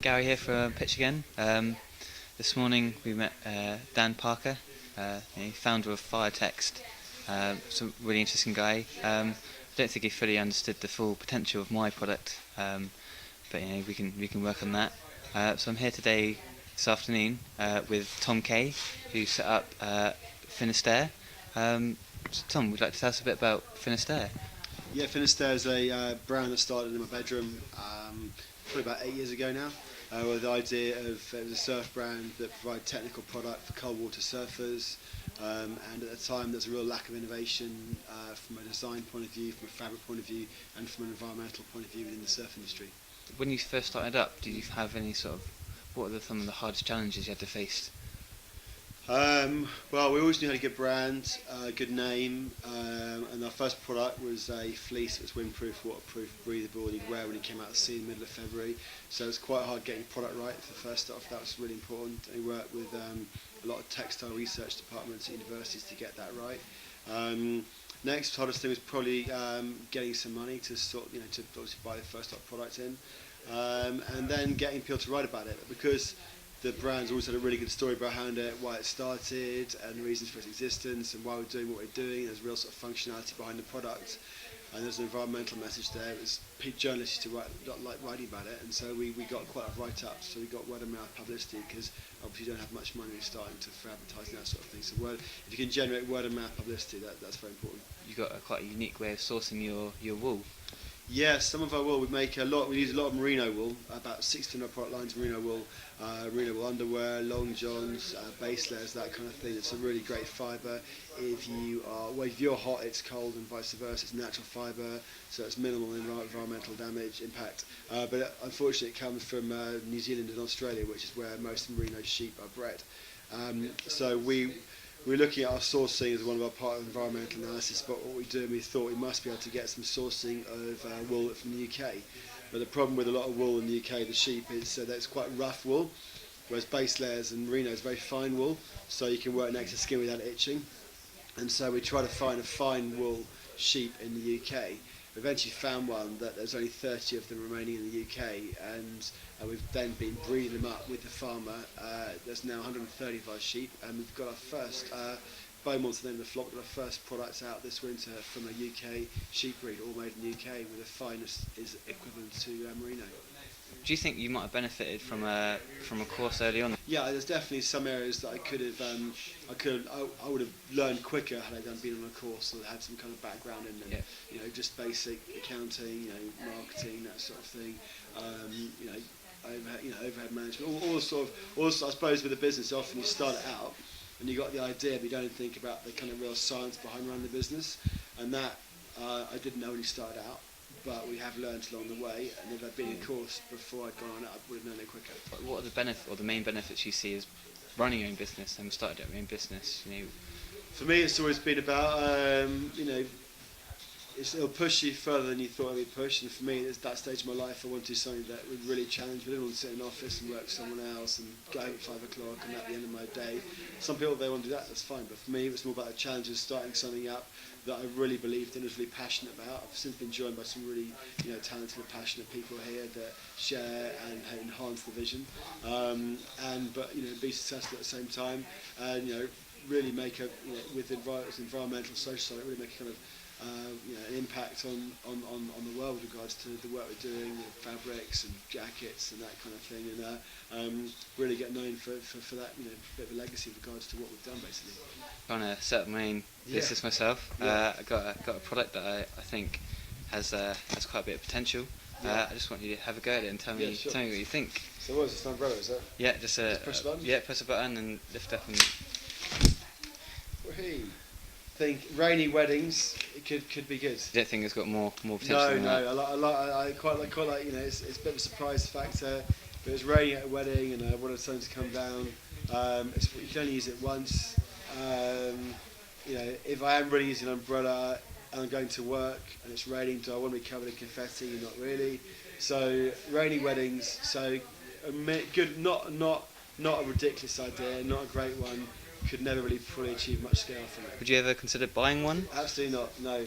Gary here from Pitch Again. This morning we met Dan Parker, founder of Firetext. It's a really interesting guy. I don't think he fully understood the full potential of my product, but we can work on that. So I'm here today, this afternoon, with Tom Kay, who set up Finnisterre. So Tom, would you like to tell us a bit about Finnisterre? Yeah, Finnisterre is a brand that started in my bedroom probably about 8 years ago now, with the idea of it was a surf brand that provided technical product for cold water surfers, and at the time there's a real lack of innovation from a design point of view, from a fabric point of view, and from an environmental point of view within the surf industry. When you first started up, did you have any what were some of the hardest challenges you had to face? Well, we always knew how to get brand, good name, and our first product was a fleece that was windproof, waterproof, breathable, and you'd wear when you came out of the sea in the middle of February. So it was quite hard getting product right for the first off. That was really important. And we worked with a lot of textile research departments at universities to get that right. Next hardest thing was probably getting some money to to obviously buy the first product in, and then getting people to write about it, because the brand's always had a really good story behind it, why it started and the reasons for its existence and why we're doing what we're doing. There's real sort of functionality behind the product, and there's an environmental message there. It was journalists used to like writing about it, and so we got quite a write-up. So we got word of mouth publicity, because obviously you don't have much money when you're starting for advertising, that sort of thing. So if you can generate word of mouth publicity, that's very important. You've got quite a unique way of sourcing your wool. Yeah, some of our wool we make a lot. We use a lot of merino wool. About 60% of our product lines merino wool underwear, long johns, base layers, that kind of thing. It's a really great fibre. If you're hot, it's cold, and vice versa. It's natural fibre, so it's minimal environmental damage impact. But unfortunately, it comes from New Zealand and Australia, which is where most merino sheep are bred. So we're looking at our sourcing as one of our part of environmental analysis, but what we do, we thought we must be able to get some sourcing of wool from the UK. But the problem with a lot of wool in the UK, the sheep, is that it's quite rough wool, whereas base layers and merino is very fine wool, so you can work next to skin without itching. And so we try to find a fine wool sheep in the UK. We eventually found one that there's only 30 of them remaining in the UK, and we've then been breeding them up with the farmer. There's now 130 of our sheep, and we've got our first Beaumont's the name of the flock, but our first products out this winter from a UK sheep breed, all made in the UK, with the finest is equivalent to merino. Do you think you might have benefited from a course early on? Yeah, there's definitely some areas that I would have learned quicker had I been on a course that had some kind of background in them. Yeah. Just basic accounting, marketing, that sort of thing. Overhead management, all I suppose with a business, often you start it out and you got the idea, but you don't think about the kind of real science behind running the business, and that I didn't know when you started out. But we have learned along the way, and if I'd been in a course before I'd gone on it, I would have known it quicker. What are the main benefits you see as running your own business and starting your own business? For me, it's always been about it'll push you further than you thought it would push. And for me, at that stage of my life, I want to do something that would really challenge me. I didn't want to sit in an office and work for someone else and go home at 5 o'clock and at the end of my day. Some people, they want to do that, that's fine. But for me, it was more about the challenge of starting something up that I really believed in, was really passionate about. I've since been joined by some really talented and passionate people here that share and enhance the vision, but be successful at the same time, and really make with environmental, social side, really make a kind of an impact on the world with regards to the work we're doing, fabrics and jackets and that kind of thing, and really get known for that, bit of a legacy with regards to what we've done basically. Trying to set up my own business myself. I got a product that I think has quite a bit of potential. I just want you to have a go at it and tell me what you think. So what is this, an umbrella, is that? Yeah, just push a button? Yeah, press a button and lift up and. Whee! Think rainy weddings, it could be good. I don't think it's got more potential than that. I quite like it's a bit of a surprise factor. If it was raining at a wedding and I wanted something to come down, you can only use it once. If I am really using an umbrella and I'm going to work and it's raining, do I want to be covered in confetti? Not really. So rainy weddings, good, not a ridiculous idea, not a great one. Could never really fully achieve much scale from it. Would you ever consider buying one? Absolutely not, no.